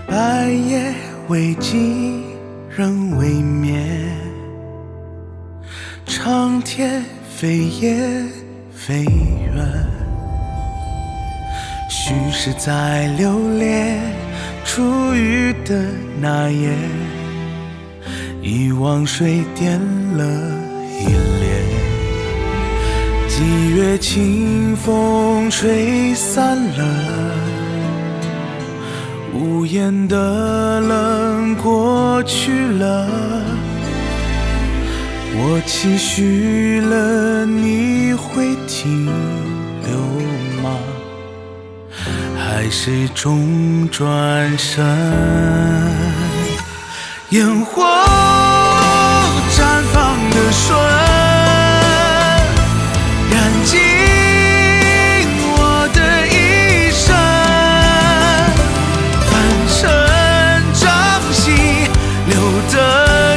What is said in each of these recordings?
白夜未尽仍未眠，长天飞也飞远，虚实在流连，初遇的那夜，遗忘水点了一帘，几月清风吹散了无言的冷，过去了，我期许了你会停留吗？还是终转身？烟火绽放的瞬，燃尽我的一生，凡尘掌心留的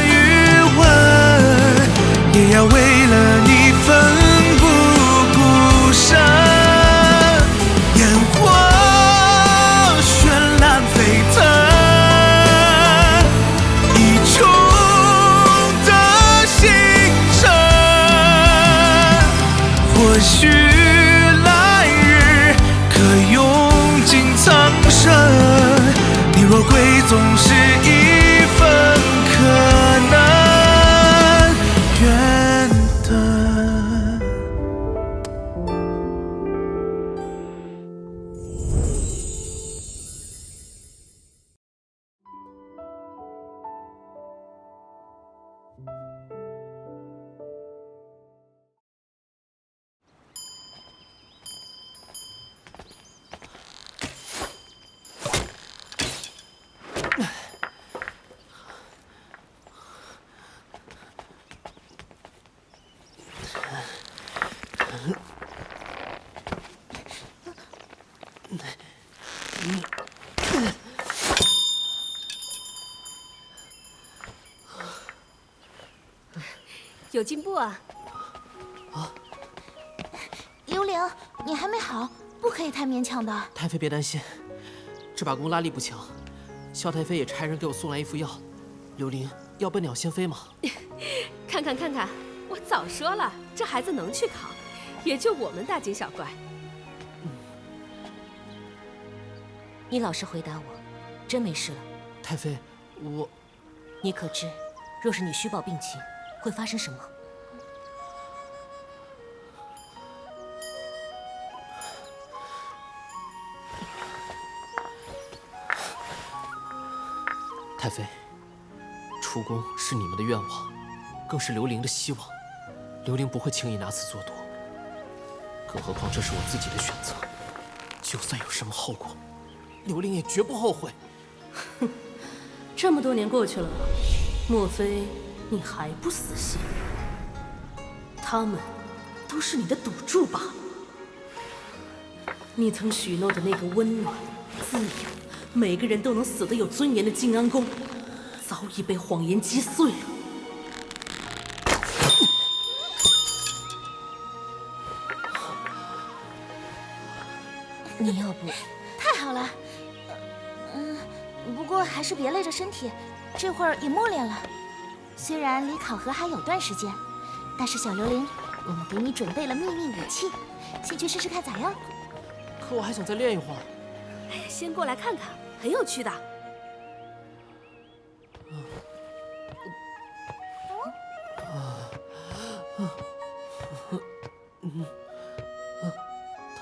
余温，也要为了你奋不顾身。烟火绚烂沸腾，一穹的星辰，或许来日可用尽苍生，你若归总是一份可能远等。有进步啊！幽灵，你还没好，不可以太勉强的。太妃别担心，这把弓拉力不强。萧太妃也差人给我送来一副药。刘玲，要奔鸟先飞吗？看看，我早说了，这孩子能去考，也就我们大惊小怪。你老实回答我，真没事了？太妃，我……你可知，若是你虚报病情，会发生什么？太妃，出宫是你们的愿望，更是刘玲的希望。刘玲不会轻易拿此作赌，更何况这是我自己的选择。就算有什么后果，刘玲也绝不后悔。这么多年过去了，莫非你还不死心？他们都是你的赌注罢了。你曾许诺的那个温暖、自由，每个人都能死得有尊严的静安宫，早已被谎言击碎了。你要不……太好了，不过还是别累着身体，这会儿也末练了。虽然离考核还有段时间，但是小刘玲，我们给你准备了秘密武器，先去试试看咋样？可我还想再练一会儿。哎呀，先过来看看，很有趣的。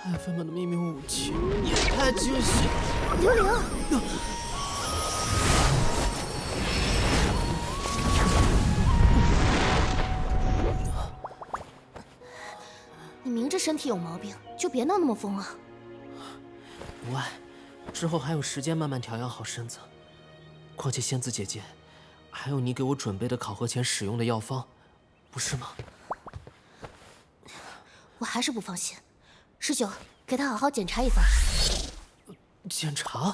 太妃们的秘密武器也太惊喜。刘玲，你明知身体有毛病，就别闹那么疯啊！无碍，之后还有时间慢慢调养好身子。况且仙子姐姐，还有你给我准备的考核前使用的药方，不是吗？我还是不放心。十九，给他好好检查一番。检查？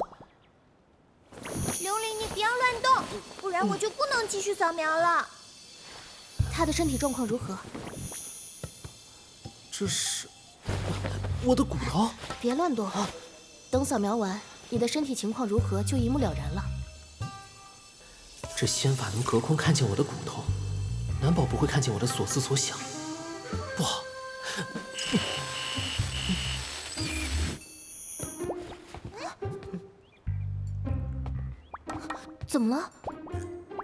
刘玲，你不要乱动，不然我就不能继续扫描了。他的身体状况如何？这是我的骨头。别乱动，等扫描完，你的身体情况如何就一目了然了。这仙法能隔空看见我的骨头，难保不会看见我的所思所想。不好！怎么了？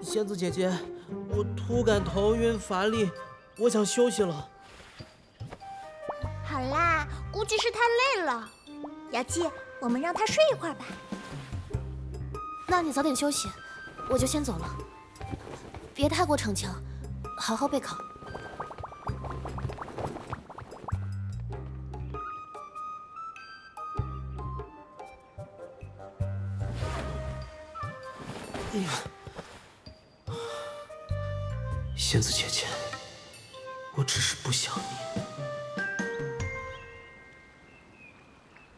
仙子姐姐，我突感头晕乏力，我想休息了。好啦，估计是太累了。瑶姬，我们让他睡一会儿吧。那你早点休息，我就先走了。别太过逞强，好好备考。仙子姐姐，我只是不想你。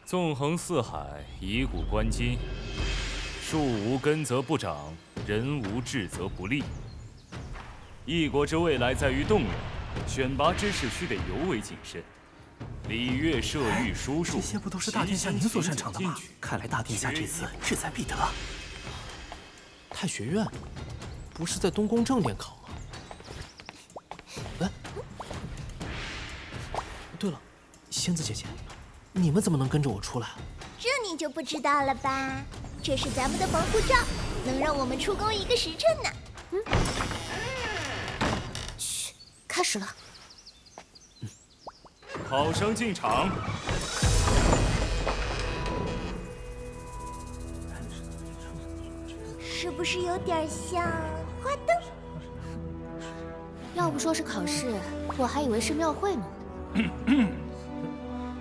纵横四海，以古观今。树无根则不长，人无志则不立。一国之未来在于动人，选拔之事须得尤为谨慎。礼乐射御书数，这些不都是大殿下您所擅长的吗？看来大殿下这次志在必得。太学院不是在东宫正殿考吗？哎，对了，仙子姐姐，你们怎么能跟着我出来？这你就不知道了吧？这是咱们的防护罩，能让我们出宫1个时辰呢。嘘，开始了。考生进场。是不是有点像花灯？要不说是考试，我还以为是庙会呢。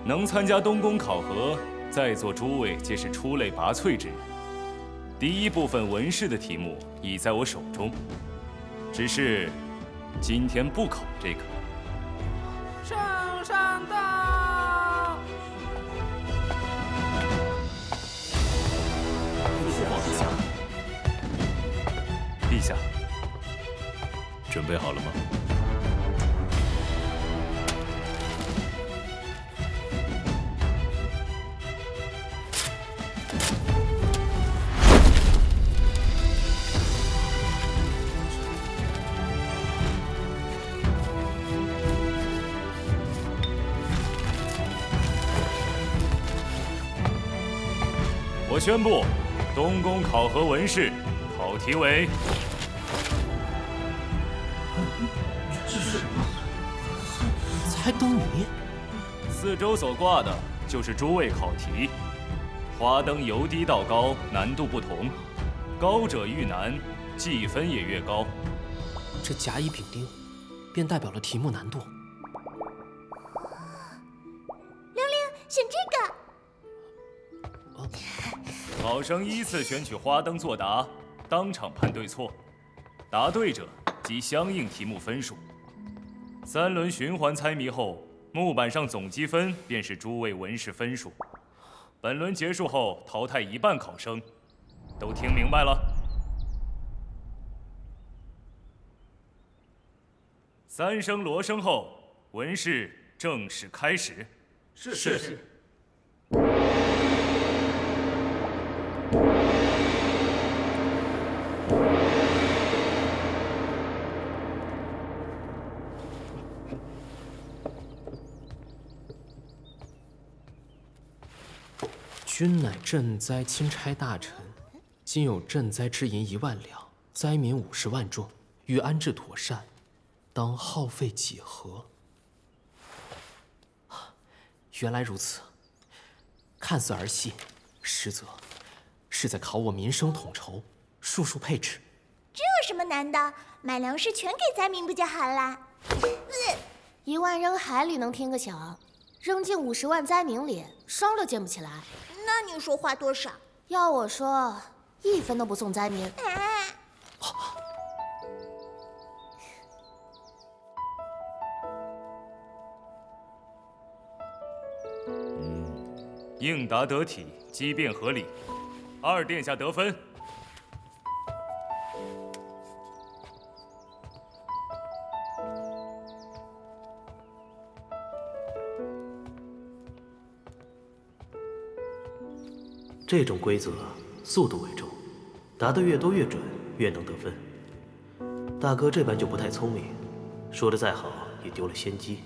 能参加东宫考核，在座诸位皆是出类拔萃之人。第一部分文试的题目已在我手中，只是今天不考这个。圣上到！陛下，准备好了吗？我宣布，东宫考核文试考题为：猜灯谜。四周所挂的就是诸位考题。花灯由低到高，难度不同，高者愈难，计分也越高。这甲乙丙丁，便代表了题目难度。选这个。考生依次选取花灯作答，当场判对错，答对者即相应题目分数。3轮循环猜谜后，木板上总积分便是诸位文试分数。本轮结束后淘汰一半考生，都听明白了？3声锣声后，文试正式开始。是。君乃赈灾钦差大臣，今有赈灾之银1万两，灾民50万众，欲安置妥善，当耗费几何？原来如此，看似儿戏，实则是在考我民生统筹，术数配置。这有什么难的？买粮食全给灾民不就好了？1万扔海里能添个响，扔进50万灾民里，烧了建不起来。那你说花多少？要我说，1分都不送灾民。应答得体，机变合理，2殿下得分。这种规则速度为重，答得越多越准，越能得分。大哥这般就不太聪明，说的再好也丢了先机。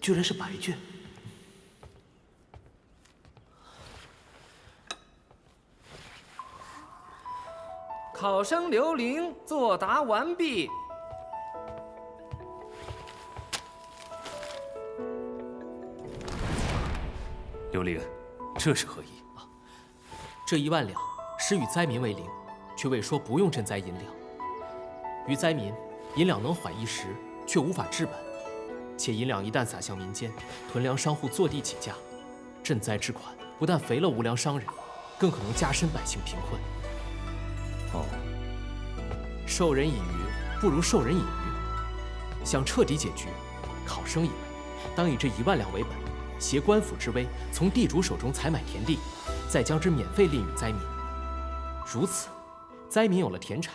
居然是白卷。考生刘玲作答完毕。刘玲，这是何意？这1万两实与灾民为邻，却未说不用赈灾银两。于灾民，银两能缓一时，却无法治本。且银两一旦撒向民间，屯粮商户坐地起价，赈灾之款不但肥了无良商人，更可能加深百姓贫困。授人以鱼，不如授人以渔。想彻底解决，考生以为，当以这1万两为本，挟官府之威，从地主手中采买田地，再将之免费吝与灾民。如此，灾民有了田产，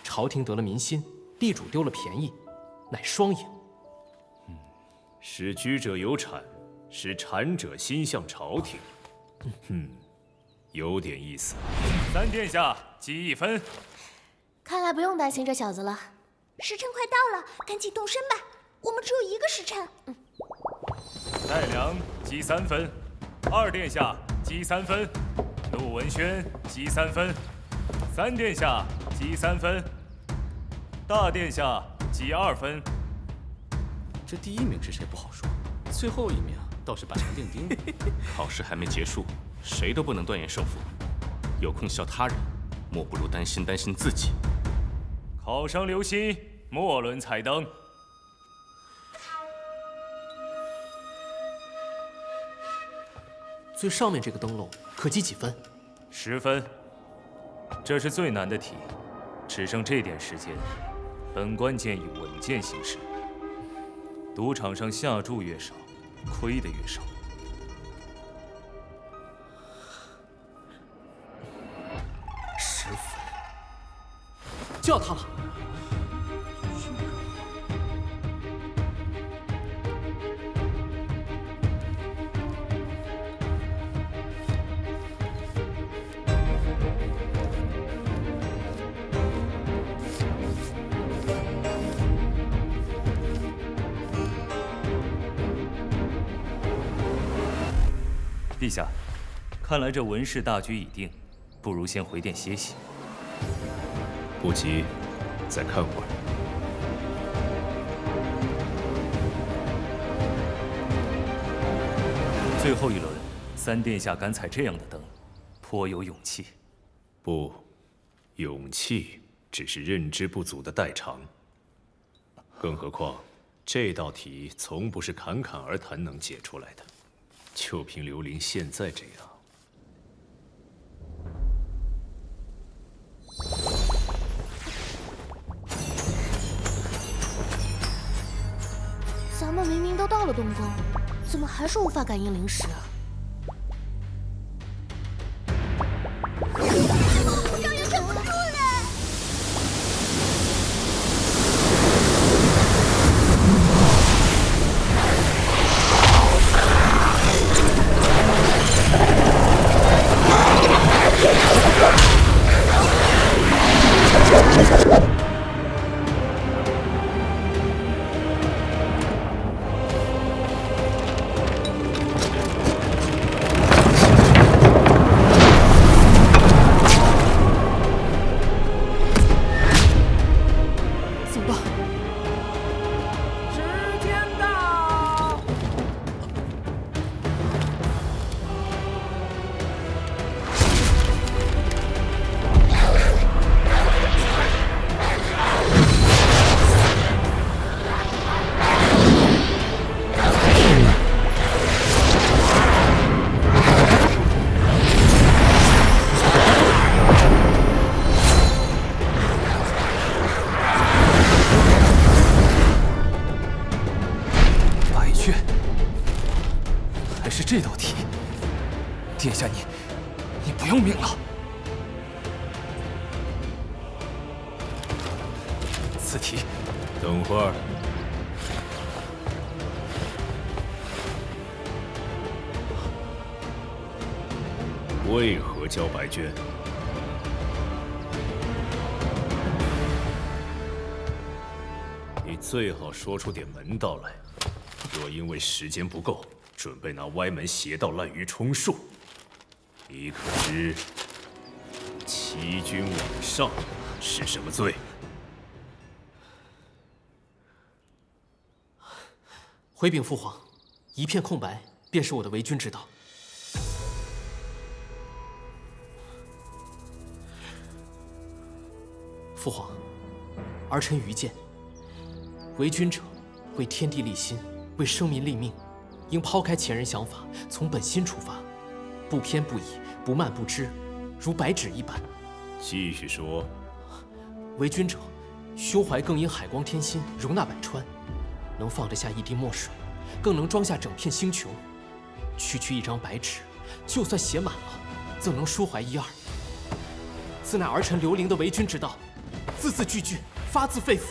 朝廷得了民心，地主丢了便宜，乃双赢。使居者有产，使产者心向朝廷。有点意思。3殿下，记1分。看来不用担心这小子了。时辰快到了，赶紧动身吧，我们只有1个时辰。戴良记3分，2殿下记3分，陆文轩记3分，3殿下记3分，大殿下记2分。这第1名是谁不好说，最后1名倒是板上钉钉的。考试还没结束，谁都不能断言胜负。有空笑他人，莫不如担心自己。考生留心，末轮彩灯。最上面这个灯笼可记几分？10分。这是最难的题，只剩这点时间，本官建议稳健行事。赌场上下注越少，亏的越少。10分，就要他了。陛下，看来这文氏大局已定，不如先回殿歇息。不急，再看会儿。最后一轮，3殿下敢采这样的灯，颇有勇气。不，勇气只是认知不足的代偿。更何况，这道题从不是侃侃而谈能解出来的。就凭刘玲现在这样，咱们明明都到了东宫，怎么还是无法感应灵石啊？让人忍不住了！这道题，殿下你不用命了。此题，等会儿。为何交白绢？你最好说出点门道来。若因为时间不够，准备拿歪门邪道滥竽充数，你可知欺君罔上是什么罪？回禀父皇，一片空白便是我的为君之道。父皇，儿臣愚见，为君者，为天地立心，为生民立命，应抛开前人想法，从本心出发，不偏不倚，不慢不支，如白纸一般。继续说。为君者，胸怀更应海光天心，容纳百川，能放得下一滴墨水，更能装下整片星穹。区一张白纸，就算写满了，怎能抒怀一二？此乃儿臣刘伶的为君之道，字字句句发自肺腑。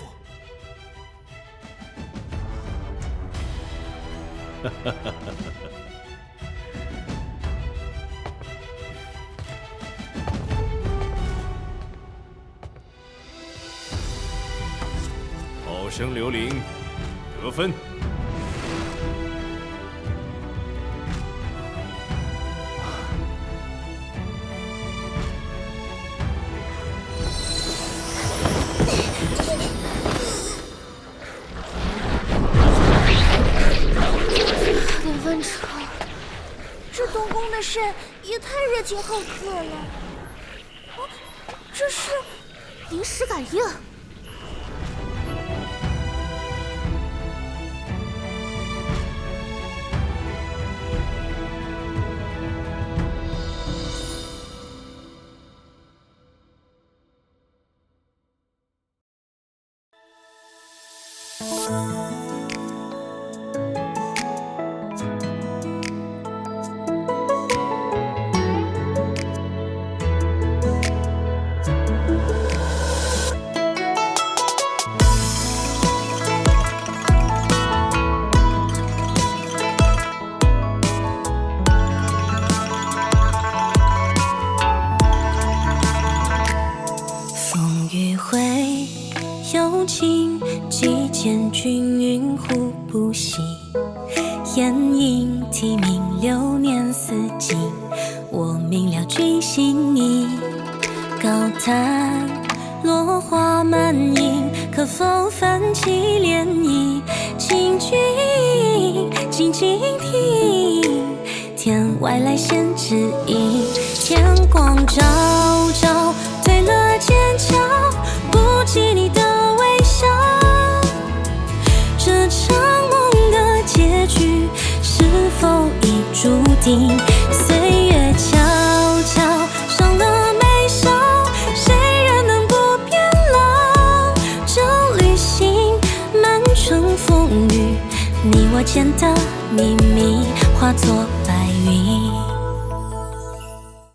好生刘伶得分。林文成，这东宫的事也太热情好客了。这是临时感应。见君云胡不息，烟影啼鸣流年似锦。我明了君心意，高叹落花满影，可否泛起涟漪？请君静静听，天外来先指引。天光照照，褪了剑鞘，不及你的微笑。这场梦的结局是否已注定？岁月悄悄伤了眉梢，谁人能不变老？这旅行漫春风雨，你我间的秘密化作白云。